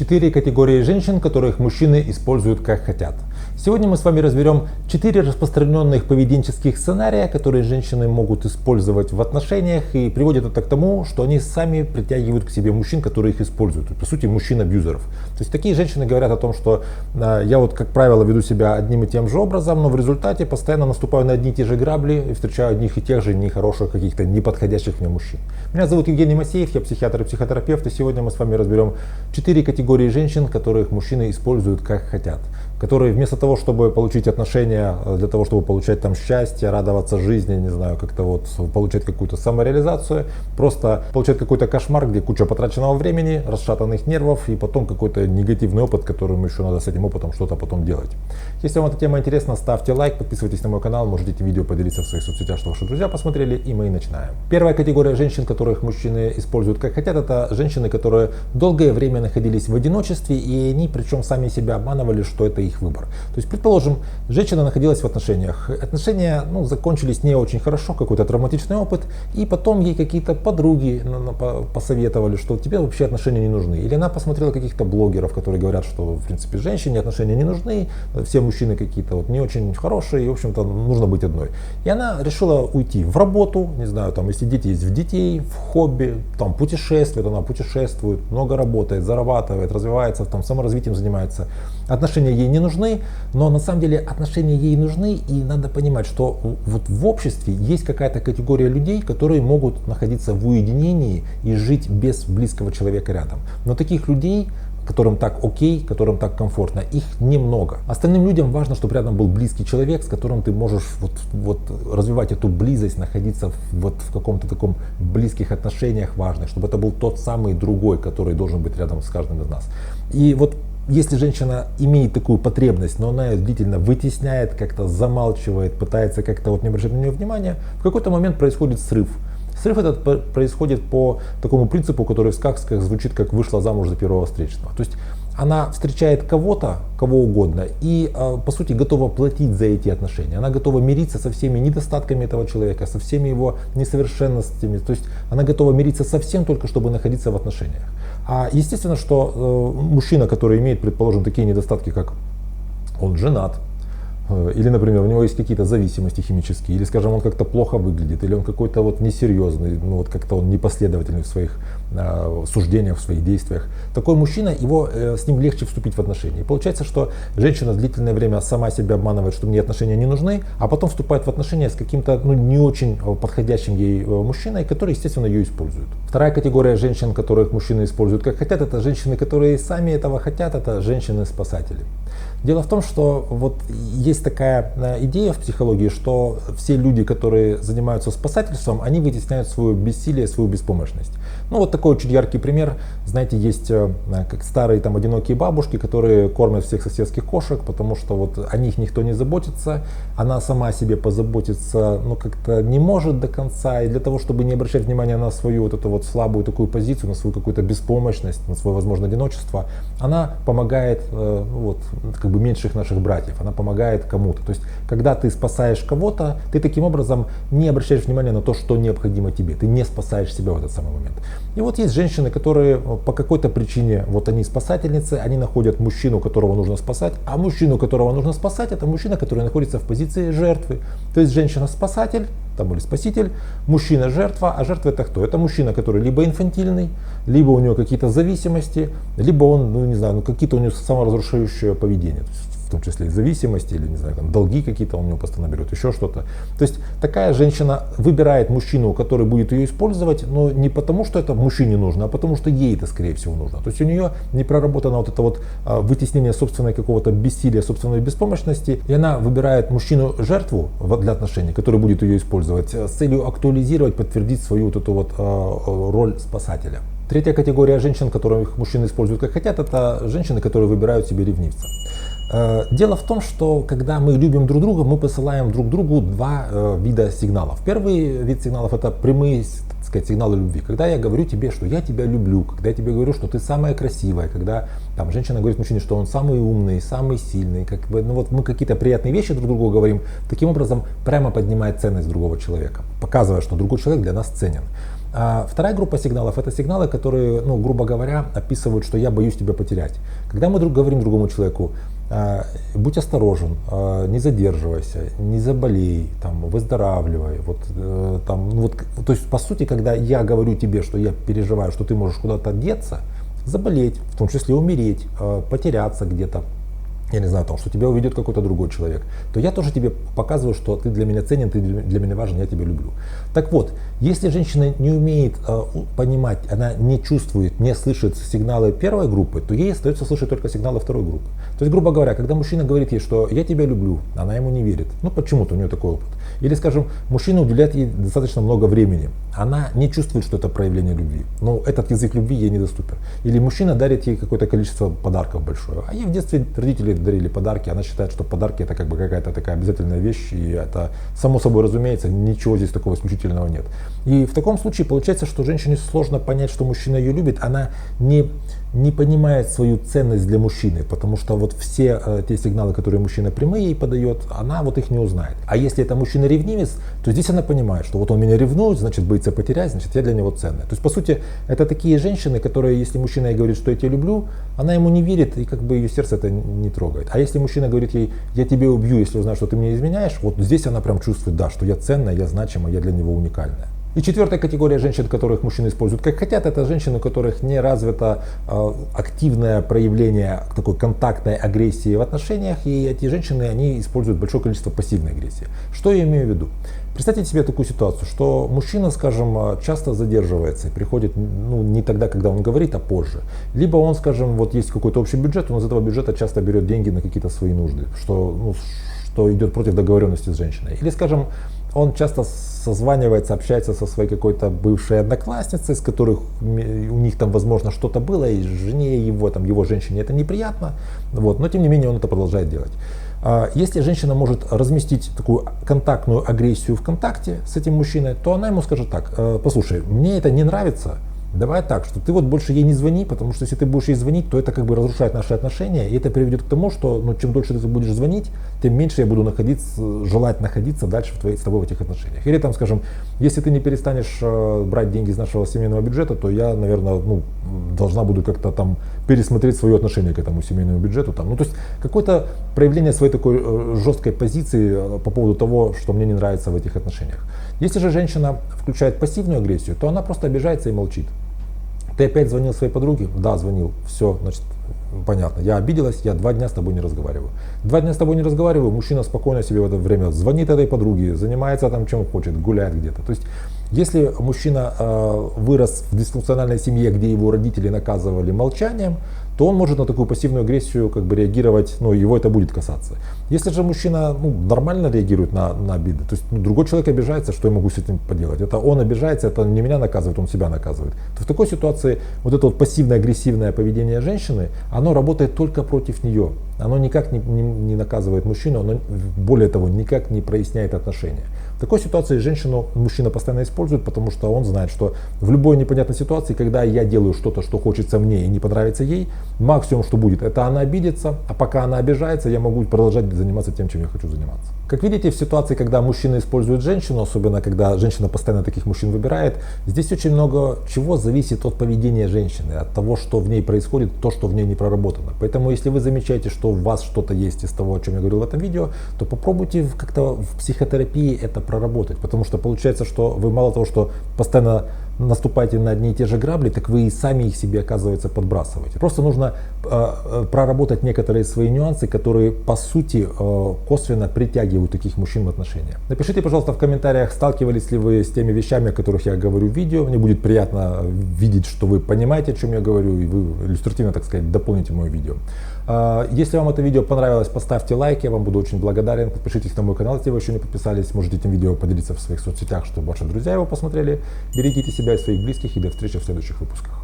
4 категории женщин, которых мужчины используют как хотят. Сегодня мы с вами разберем 4 распространенных поведенческих сценария, которые женщины могут использовать в отношениях, и приводит это к тому, что они сами притягивают к себе мужчин, которые их используют. По сути, мужчин-абьюзеров. То есть такие женщины говорят о том, что я вот, как правило, веду себя одним и тем же образом, но в результате постоянно наступаю на одни и те же грабли и встречаю одних и тех же нехороших, каких-то неподходящих мне мужчин. Меня зовут Евгений Масеев, я психиатр и психотерапевт, и сегодня мы с вами разберем 4 категории женщин, которых мужчины используют как хотят. Которые вместо того, чтобы получить отношения, для того, чтобы получать там счастье, радоваться жизни, не знаю, как-то вот получать какую-то самореализацию, просто получать какой-то кошмар, где куча потраченного времени, расшатанных нервов и потом какой-то негативный опыт, которым еще надо с этим опытом что-то потом делать. Если вам эта тема интересна, ставьте лайк, подписывайтесь на мой канал, можете эти видео поделиться в своих соцсетях, что ваши друзья посмотрели, и мы начинаем. Первая категория женщин, которых мужчины используют как хотят, это женщины, которые долгое время находились в одиночестве, и они причем сами себя обманывали, что это их выбор. То есть, предположим, женщина находилась в отношениях. Отношения закончились не очень хорошо, какой-то травматичный опыт, и потом ей какие-то подруги посоветовали, что тебе вообще отношения не нужны. Или она посмотрела каких-то блогеров, которые говорят, что в принципе женщине отношения не нужны, все мужчины какие-то вот не очень хорошие, и в общем-то нужно быть одной. И она решила уйти в работу, не знаю, там, если дети есть, в детей, в хобби, там, путешествует, она путешествует, много работает, зарабатывает, развивается, там, саморазвитием занимается. Отношения ей не нужны, но на самом деле отношения ей нужны, и надо понимать, что вот в обществе есть какая-то категория людей, которые могут находиться в уединении и жить без близкого человека рядом. Но таких людей, которым так окей, которым так комфортно, их немного. Остальным людям важно, чтобы рядом был близкий человек, с которым ты можешь вот развивать эту близость, находиться в каком-то таком близких отношениях важных, чтобы это был тот самый другой, который должен быть рядом с каждым из нас. И вот если женщина имеет такую потребность, но она ее длительно вытесняет, как-то замалчивает, пытается как-то не обращать на нее внимания, в какой-то момент происходит срыв. Срыв этот происходит по такому принципу, который в сказках звучит как «вышла замуж за первого встречного». То есть она встречает кого-то, кого угодно, и по сути готова платить за эти отношения. Она готова мириться со всеми недостатками этого человека, со всеми его несовершенностями. То есть она готова мириться со всем, только чтобы находиться в отношениях. А естественно, что мужчина, который имеет, предположим, такие недостатки, как он женат, или, например, у него есть какие-то зависимости химические, или, скажем, он как-то плохо выглядит, или он какой-то несерьезный, как-то он непоследовательный в своих суждениях, в своих действиях. Такой мужчина, с ним легче вступить в отношения. И получается, что женщина длительное время сама себя обманывает, что мне отношения не нужны, а потом вступает в отношения с каким-то не очень подходящим ей мужчиной, который, естественно, ее использует. Вторая категория женщин, которых мужчины используют как хотят, это женщины, которые сами этого хотят, это женщины-спасатели. Дело в том, что вот есть такая идея в психологии, что все люди, которые занимаются спасательством, они вытесняют свое бессилие, свою беспомощность. Вот такой очень яркий пример. Знаете, есть как старые там одинокие бабушки, которые кормят всех соседских кошек, потому что вот о них никто не заботится. Она сама о себе позаботиться как-то не может до конца. И для того, чтобы не обращать внимания на свою вот эту слабую такую позицию, на свою какую-то беспомощность, на свое, возможно, одиночество, она помогает меньших наших братьев. Она помогает кому-то. То есть, когда ты спасаешь кого-то, ты таким образом не обращаешь внимания на то, что необходимо тебе. Ты не спасаешь себя в этот самый момент. И вот есть женщины, которые по какой-то причине, они спасательницы, они находят мужчину, которого нужно спасать, а мужчину, которого нужно спасать, это мужчина, который находится в позиции жертвы. То есть женщина-спасатель, или спаситель, мужчина-жертва, а жертва это кто? Это мужчина, который либо инфантильный, либо у него какие-то зависимости, либо он, какие-то у него саморазрушающее поведение. В том числе и зависимости, или, долги какие-то он у него постоянно берет, еще что-то. То есть такая женщина выбирает мужчину, который будет ее использовать, но не потому, что это мужчине нужно, а потому, что ей это, скорее всего, нужно. То есть у нее не проработано вытеснение собственной какого-то бессилия, собственной беспомощности, и она выбирает мужчину-жертву для отношений, который будет ее использовать, с целью актуализировать, подтвердить свою роль спасателя. Третья категория женщин, которых мужчины используют как хотят, это женщины, которые выбирают себе ревнивца. Дело в том, что когда мы любим друг друга, мы посылаем друг другу два вида сигналов. Первый вид сигналов — это прямые, сигналы любви. Когда я говорю тебе, что я тебя люблю, когда я тебе говорю, что ты самая красивая, когда женщина говорит мужчине, что он самый умный, самый сильный, мы какие-то приятные вещи друг другу говорим, таким образом прямо поднимает ценность другого человека, показывая, что другой человек для нас ценен. А вторая группа сигналов — это сигналы, которые, ну, грубо говоря, описывают, что я боюсь тебя потерять. Когда мы говорим другому человеку: будь осторожен, не задерживайся, не заболей, там, выздоравливай. Вот, там, ну, вот, то есть, по сути, когда я говорю тебе, что я переживаю, что ты можешь куда-то деться, заболеть, в том числе умереть, потеряться где-то, я не знаю, там, что тебя уведет какой-то другой человек, то я тоже тебе показываю, что ты для меня ценен, ты для меня важен, я тебя люблю. Так вот, если женщина не умеет понимать, она не чувствует, не слышит сигналы первой группы, то ей остается слышать только сигналы второй группы. То есть, грубо говоря, когда мужчина говорит ей, что я тебя люблю, она ему не верит. Ну, почему-то у нее такой опыт. Или, скажем, мужчина уделяет ей достаточно много времени. Она не чувствует, что это проявление любви. Но этот язык любви ей недоступен. Или мужчина дарит ей какое-то количество подарков большое. А ей в детстве родители дарили подарки. Она считает, что подарки — это как бы какая-то такая обязательная вещь. И это само собой разумеется, ничего здесь такого исключительного нет. И в таком случае получается, что женщине сложно понять, что мужчина ее любит. Она не понимает свою ценность для мужчины, потому что вот все те сигналы, которые мужчина прямые ей подает, она вот их не узнает. А если это мужчина ревнивец, то здесь она понимает, что вот он меня ревнует, значит боится потерять, значит я для него ценная. То есть по сути это такие женщины, которые, если мужчина ей говорит, что я тебя люблю, она ему не верит и как бы ее сердце это не трогает. А если мужчина говорит ей, я тебя убью, если узнаю, что ты мне изменяешь, вот здесь она прям чувствует, да, что я ценная, я значимая, я для него уникальная. И четвертая категория женщин, которых мужчины используют как хотят, это женщины, у которых не развито активное проявление такой контактной агрессии в отношениях, и эти женщины, они используют большое количество пассивной агрессии. Что я имею в виду? Представьте себе такую ситуацию, что мужчина, скажем, часто задерживается и приходит, ну, не тогда, когда он говорит, а позже. Либо он, скажем, вот есть какой-то общий бюджет, он из этого бюджета часто берет деньги на какие-то свои нужды, что идет против договоренности с женщиной. Или, скажем, он часто созванивается, общается со своей какой-то бывшей одноклассницей, с которых у них там, возможно, что-то было, и жене его, там, его женщине это неприятно, вот, но тем не менее он это продолжает делать. Если женщина может разместить такую контактную агрессию в контакте с этим мужчиной, то она ему скажет так: послушай, мне это не нравится, давай так, что ты вот больше ей не звони, потому что если ты будешь ей звонить, то это как бы разрушает наши отношения, и это приведет к тому, что, ну, чем дольше ты будешь звонить, тем меньше я буду желать находиться дальше с тобой в этих отношениях. Или там, скажем, если ты не перестанешь брать деньги из нашего семейного бюджета, то я, наверное, должна буду как-то там пересмотреть свое отношение к этому семейному бюджету. Там. Ну, то есть какое-то проявление своей такой жесткой позиции по поводу того, что мне не нравится в этих отношениях. Если же женщина включает пассивную агрессию, то она просто обижается и молчит. Ты опять звонил своей подруге? Да, звонил. Все, значит, понятно. Я обиделась, я 2 дня с тобой не разговариваю. 2 дня с тобой не разговариваю, мужчина спокойно себе в это время звонит этой подруге, занимается там чем хочет, гуляет где-то. То есть, если мужчина вырос в дисфункциональной семье, где его родители наказывали молчанием, то он может на такую пассивную агрессию как бы реагировать, ну, его это будет касаться. Если же мужчина нормально реагирует на обиды, то есть другой человек обижается, что я могу с этим поделать? Это он обижается, это не меня наказывает, он себя наказывает. То в такой ситуации вот это вот пассивное агрессивное поведение женщины, оно работает только против нее. Оно никак не наказывает мужчину, оно, более того, никак не проясняет отношения. В такой ситуации женщину мужчина постоянно использует, потому что он знает, что в любой непонятной ситуации, когда я делаю что-то, что хочется мне и не понравится ей, максимум, что будет, это она обидится, а пока она обижается, я могу продолжать заниматься тем, чем я хочу заниматься. Как видите, в ситуации, когда мужчина использует женщину, особенно когда женщина постоянно таких мужчин выбирает, здесь очень много чего зависит от поведения женщины, от того, что в ней происходит, то, что в ней не проработано. Поэтому, если вы замечаете, что у вас что-то есть из того, о чем я говорил в этом видео, то попробуйте как-то в психотерапии это проработать, потому что получается, что вы мало того, что постоянно наступаете на одни и те же грабли, так вы и сами их себе, оказывается, подбрасываете. Просто нужно проработать некоторые свои нюансы, которые, по сути, косвенно притягивают таких мужчин в отношения. Напишите, пожалуйста, в комментариях, сталкивались ли вы с теми вещами, о которых я говорю в видео. Мне будет приятно видеть, что вы понимаете, о чем я говорю, и вы иллюстративно, так сказать, дополните мое видео. Если вам это видео понравилось, поставьте лайк, я вам буду очень благодарен. Подпишитесь на мой канал, если вы еще не подписались. Можете этим видео поделиться в своих соцсетях, чтобы ваши друзья его посмотрели. Берегите себя и своих близких, и до встречи в следующих выпусках.